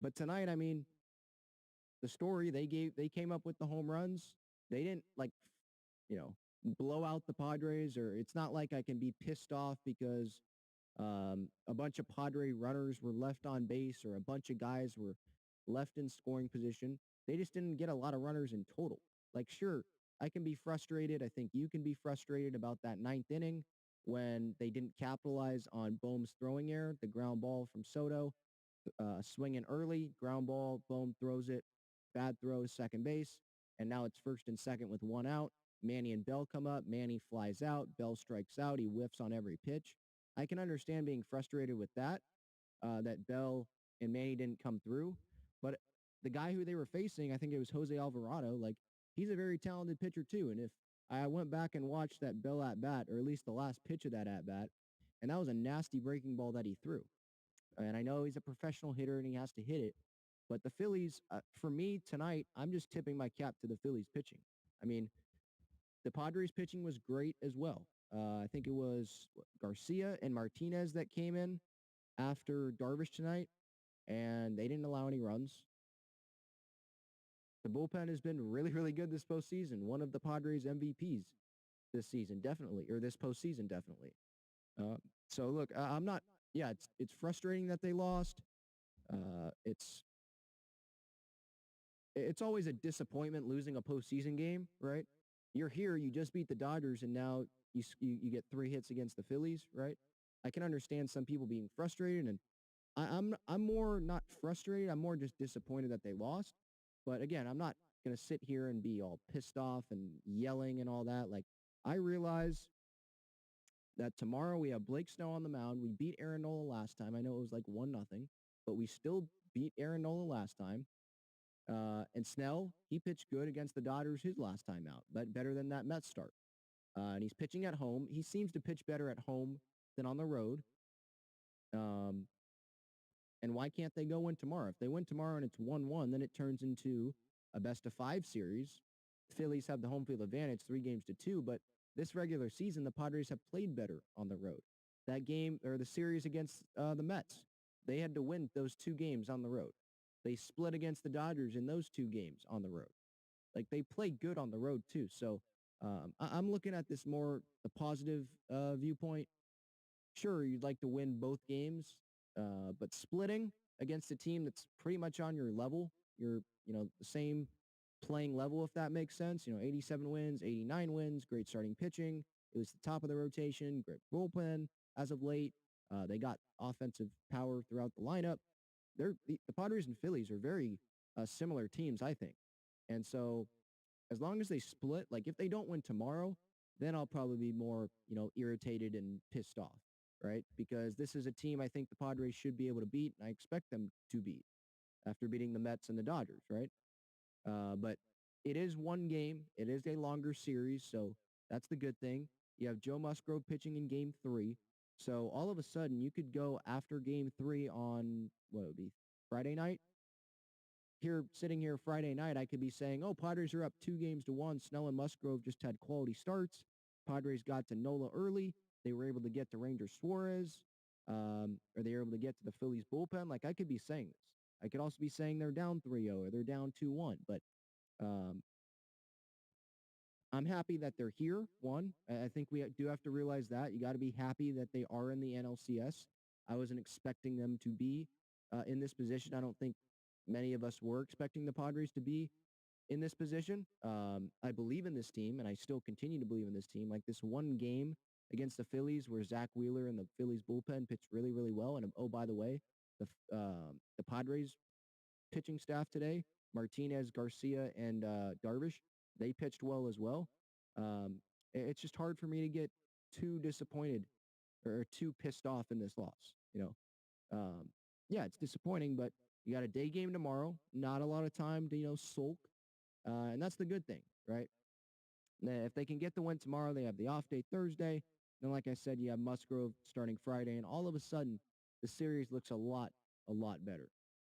But tonight, I mean, the story they came up with the home runs. They didn't like, you know, blow out the Padres, or it's not like I can be pissed off because a bunch of Padre runners were left on base or a bunch of guys were left in scoring position. They just didn't get a lot of runners in total. Like, sure, I can be frustrated. I think you can be frustrated about that ninth inning when they didn't capitalize on Bohm's throwing error, the ground ball from Soto, swinging early, ground ball, Bohm throws it, bad throw, second base, and now it's first and second with one out. Manny and Bell come up. Manny flies out. Bell strikes out. He whiffs on every pitch. I can understand being frustrated with that, that Bell and Manny didn't come through. But the guy who they were facing, I think it was Jose Alvarado, like, he's a very talented pitcher too. And if I went back and watched that Bell at-bat, or at least the last pitch of that at-bat, and that was a nasty breaking ball that he threw. And I know he's a professional hitter and he has to hit it. But the Phillies, for me tonight, I'm just tipping my cap to the Phillies pitching. I mean, the Padres pitching was great as well. I think it was Garcia and Martinez that came in after Darvish tonight, and they didn't allow any runs. The bullpen has been really, really good this postseason. One of the Padres' MVPs this season, definitely, or this postseason, definitely. So look, I'm not. Yeah, it's frustrating that they lost. It's always a disappointment losing a postseason game, right? You're here, you just beat the Dodgers, and now you get 3 hits against the Phillies, right? I can understand some people being frustrated, and I'm more not frustrated. I'm more just disappointed that they lost. But again, I'm not going to sit here and be all pissed off and yelling and all that. Like, I realize that tomorrow we have Blake Snow on the mound. We beat Aaron Nola last time. I know it was like 1-0, but we still beat Aaron Nola last time. And Snell, he pitched good against the Dodgers his last time out, but better than that Mets start. And he's pitching at home. He seems to pitch better at home than on the road. And why can't they go win tomorrow? If they win tomorrow and it's 1-1, then it turns into a best-of-5 series. The Phillies have the home field advantage, 3-2, but this regular season, the Padres have played better on the road. That game, or the series against the Mets, they had to win those 2 games on the road. They split against the Dodgers in those 2 games on the road. Like, they play good on the road too. So I'm looking at this more the positive viewpoint. Sure, you'd like to win both games, but splitting against a team that's pretty much on your level, the same playing level, if that makes sense. 87 wins, 89 wins, great starting pitching. It was the top of the rotation, great bullpen as of late. They got offensive power throughout the lineup. The Padres and Phillies are very similar teams, I think. And so as long as they split, like if they don't win tomorrow, then I'll probably be more, irritated and pissed off, right? Because this is a team I think the Padres should be able to beat, and I expect them to beat after beating the Mets and the Dodgers, right? But it is one game. It is a longer series, so that's the good thing. You have Joe Musgrove pitching in Game 3. So all of a sudden, you could go after Game 3 on, what would be, Friday night? Sitting here Friday night, I could be saying, oh, Padres are up 2-1. Snell and Musgrove just had quality starts. Padres got to Nola early. They were able to get to Ranger Suarez, or they were able to get to the Phillies bullpen. Like, I could be saying this. I could also be saying they're down 3-0 or they're down 2-1. But I'm happy that they're here, one. I think we do have to realize that. You got to be happy that they are in the NLCS. I wasn't expecting them to be in this position. I don't think many of us were expecting the Padres to be in this position. I believe in this team, and I still continue to believe in this team. Like this one game against the Phillies where Zach Wheeler and the Phillies bullpen pitched really, really well. And oh, by the way, the Padres pitching staff today, Martinez, Garcia, and Darvish, they pitched well as well. It's just hard for me to get too disappointed or too pissed off in this loss. Yeah, it's disappointing, but you got a day game tomorrow, not a lot of time to, sulk. And that's the good thing, right? If they can get the win tomorrow, they have the off day Thursday. Then, like I said, you have Musgrove starting Friday, and all of a sudden, the series looks a lot better.